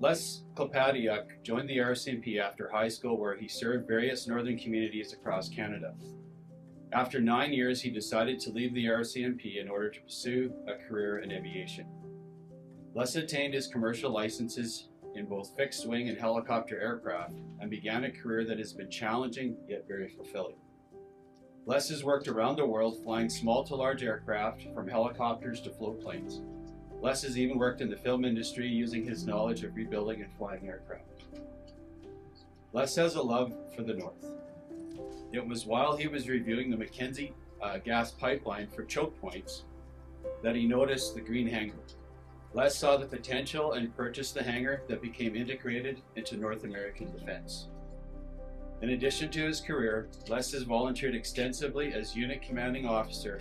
Les Klapatiuk joined the RCMP after high school, where he served various northern communities across Canada. After 9 years, he decided to leave the RCMP in order to pursue a career in aviation. Les attained his commercial licenses in both fixed-wing and helicopter aircraft and began a career that has been challenging yet very fulfilling. Les has worked around the world flying small to large aircraft, from helicopters to float planes. Les has even worked in the film industry using his knowledge of rebuilding and flying aircraft. Les has a love for the North. It was while he was reviewing the Mackenzie gas pipeline for choke points that he noticed the green hangar. Les saw the potential and purchased the hangar that became integrated into North American defense. In addition to his career, Les has volunteered extensively as unit commanding officer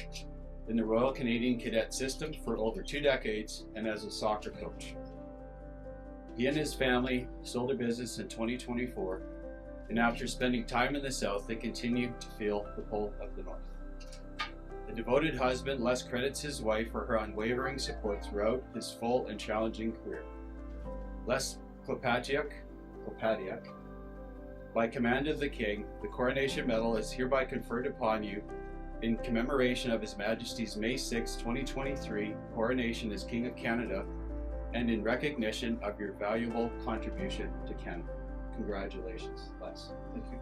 in the Royal Canadian Cadet System for over 2 decades and as a soccer coach. He and his family sold their business in 2024, and after spending time in the South, they continue to feel the pull of the North. A devoted husband, Les credits his wife for her unwavering support throughout his full and challenging career. Les Klapatiuk, by command of the King, the Coronation Medal is hereby conferred upon you in commemoration of His Majesty's May 6, 2023 coronation as King of Canada, and in recognition of your valuable contribution to Canada. Congratulations, Les. Thank you.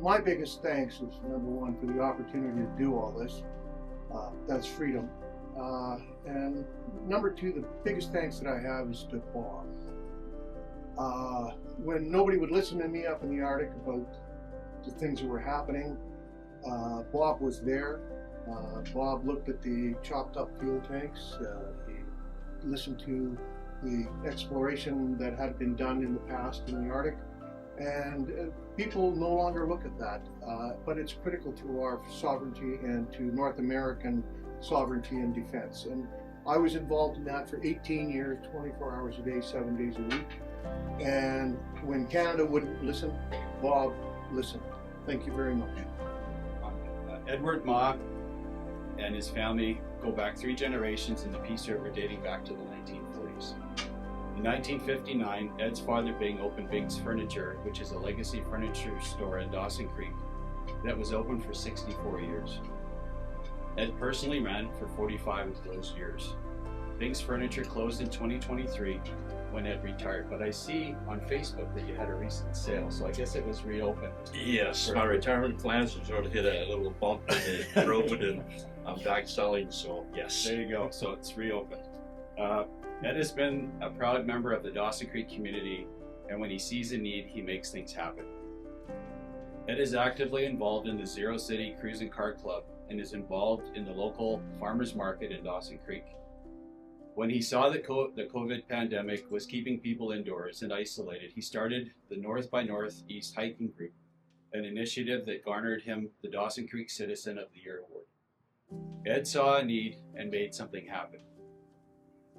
My biggest thanks is, number one, for the opportunity to do all this. That's freedom. And number two, the biggest thanks that I have is to Bob. When nobody would listen to me up in the Arctic about the things that were happening, Bob was there. Bob looked at the chopped up fuel tanks. He listened to the exploration that had been done in the past in the Arctic. And people no longer look at that, but it's critical to our sovereignty and to North American sovereignty and defense. And I was involved in that for 18 years, 24 hours a day, 7 days a week. And when Canada wouldn't listen, Bob listened. Thank you very much. Edward Ma and his family go back 3 generations in the Peace River, dating back to the 1940s. In 1959, Ed's father Bing opened Bing's Furniture, which is a legacy furniture store in Dawson Creek that was open for 64 years. Ed personally ran for 45 of those years. Bing's Furniture closed in 2023 when Ed retired, but I see on Facebook that you had a recent sale, so I guess it was reopened. Yes, my retirement plans have sort of hit a little bump in the road, and I'm back selling, so yes. There you go, so it's reopened. Ed has been a proud member of the Dawson Creek community, and when he sees a need, he makes things happen. Ed is actively involved in the Zero City Cruzin Car Club and is involved in the local farmers market in Dawson Creek. When he saw the COVID pandemic was keeping people indoors and isolated, he started the North by Northeast Hiking Group, an initiative that garnered him the Dawson Creek Citizen of the Year award. Ed saw a need and made something happen.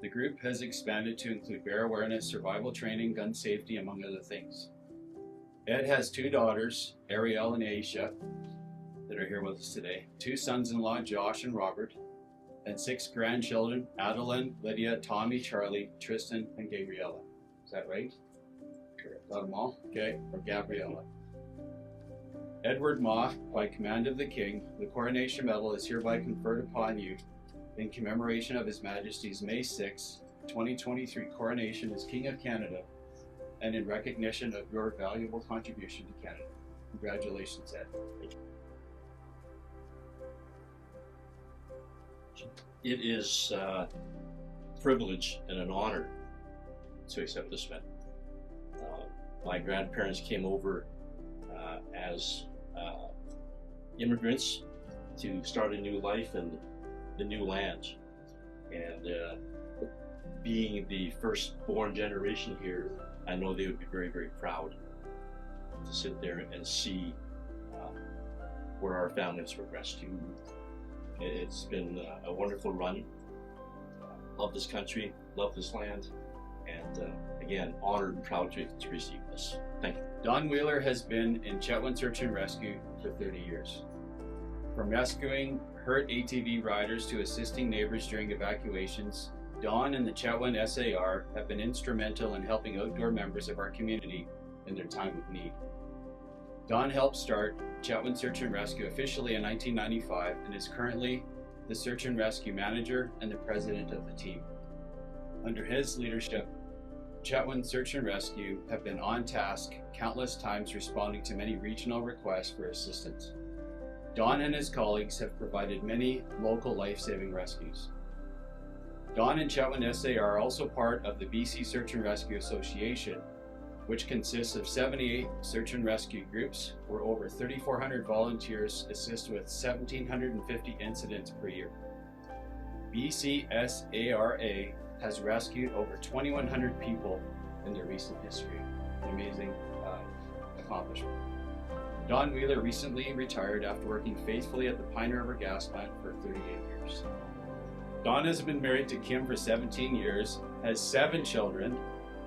The group has expanded to include bear awareness, survival training, gun safety, among other things. Ed has 2 daughters, Ariel and Aisha, that are here with us today, 2 sons-in-law, Josh and Robert, and 6 grandchildren, Adeline, Lydia, Tommy, Charlie, Tristan, and Gabriella. Is that right? Correct. Got them all? Okay, or Gabriella. Edward Ma, by command of the King, the Coronation Medal is hereby conferred upon you in commemoration of His Majesty's May 6, 2023 coronation as King of Canada, and in recognition of your valuable contribution to Canada. Congratulations, Ed. It is a privilege and an honor to accept this medal. My grandparents came over as immigrants to start a new life in the new land, and being the firstborn generation here, I know they would be very, very proud to sit there and see where our family has progressed to. It's been a wonderful run. Love this country, love this land, and again, honored and proud to receive this. Thank you. Don Wheeler has been in Chetwynd Search and Rescue for 30 years. From rescuing hurt ATV riders to assisting neighbors during evacuations, Dawn and the Chetwynd SAR have been instrumental in helping outdoor members of our community in their time of need. Dawn helped start Chetwynd Search and Rescue officially in 1995 and is currently the Search and Rescue Manager and the President of the team. Under his leadership, Chetwynd Search and Rescue have been on task countless times responding to many regional requests for assistance. Dawn and his colleagues have provided many local life-saving rescues. Dawn and Chetwynd SAR are also part of the BC Search and Rescue Association, which consists of 78 search and rescue groups where over 3,400 volunteers assist with 1,750 incidents per year. BC SARA has rescued over 2,100 people in their recent history. An amazing accomplishment. Don Wheeler recently retired after working faithfully at the Pine River gas plant for 38 years. Don has been married to Kim for 17 years, has 7 children,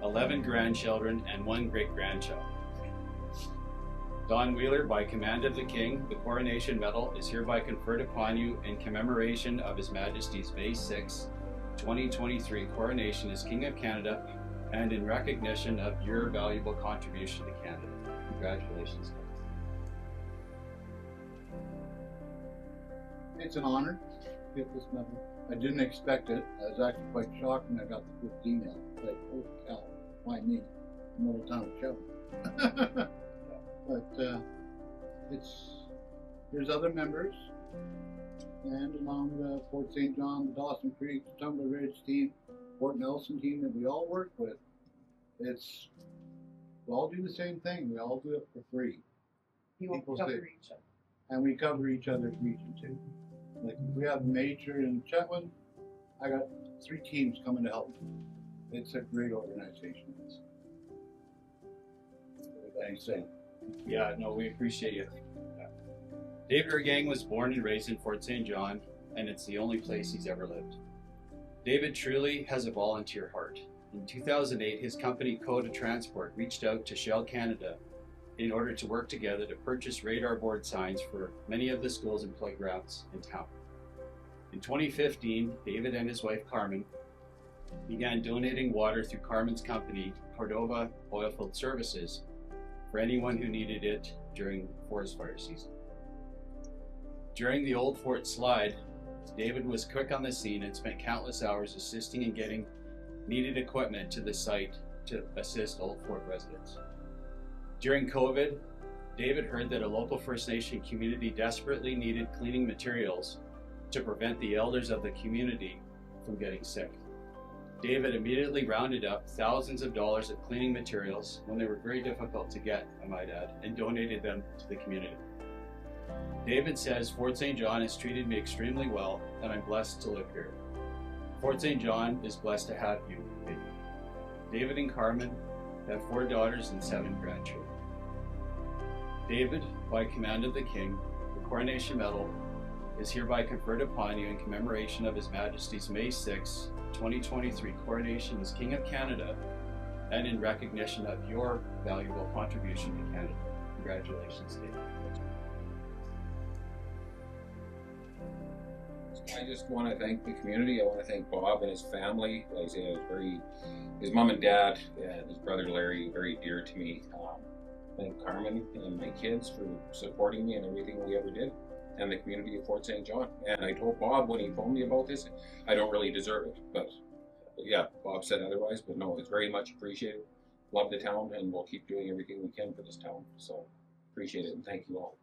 11 grandchildren, and 1 great-grandchild. Don Wheeler, by command of the King, the Coronation Medal is hereby conferred upon you in commemoration of His Majesty's May 6, 2023 coronation as King of Canada and in recognition of your valuable contribution to Canada. Congratulations. It's an honor to get this medal. I didn't expect it. I was actually quite shocked when I got the first email. Like, holy cow, why me? I'm out of town with Chetwynd. But there's other members, and along Fort St. John, the Dawson Creek, the Tumbler Ridge team, Fort Nelson team that we all work with. We all do the same thing. We all do it for free. You will cover each other. And we cover each other's region too. Like if we have a major in Chetwynd, I got 3 teams coming to help me. It's a great organization. Thanks. Yeah, no, we appreciate you. David Ergang was born and raised in Fort St. John, and it's the only place he's ever lived. David truly has a volunteer heart. In 2008, his company Coda Transport reached out to Shell Canada in order to work together to purchase radar board signs for many of the schools and playgrounds in town. In 2015, David and his wife Carmen began donating water through Carmen's company, Cordova Oilfield Services, for anyone who needed it during forest fire season. During the Old Fort slide, David was quick on the scene and spent countless hours assisting in getting needed equipment to the site to assist Old Fort residents. During COVID, David heard that a local First Nation community desperately needed cleaning materials to prevent the elders of the community from getting sick. David immediately rounded up thousands of dollars of cleaning materials when they were very difficult to get, I might add, and donated them to the community. David says, Fort St. John has treated me extremely well, and I'm blessed to live here. Fort St. John is blessed to have you, David. David and Carmen have 4 daughters and 7 grandchildren. David, by command of the King, the Coronation Medal is hereby conferred upon you in commemoration of His Majesty's May 6, 2023 coronation as King of Canada and in recognition of your valuable contribution to Canada. Congratulations, David. I just want to thank the community. I want to thank Bob and his family. Like I say, his mom and dad and his brother Larry, very dear to me. Thank Carmen and my kids for supporting me in everything we ever did, and the community of Fort St. John. And I told Bob when he phoned me about this, I don't really deserve it, but yeah, Bob said otherwise, but no, it's very much appreciated. Love the town, and we'll keep doing everything we can for this town. So appreciate it, and thank you all.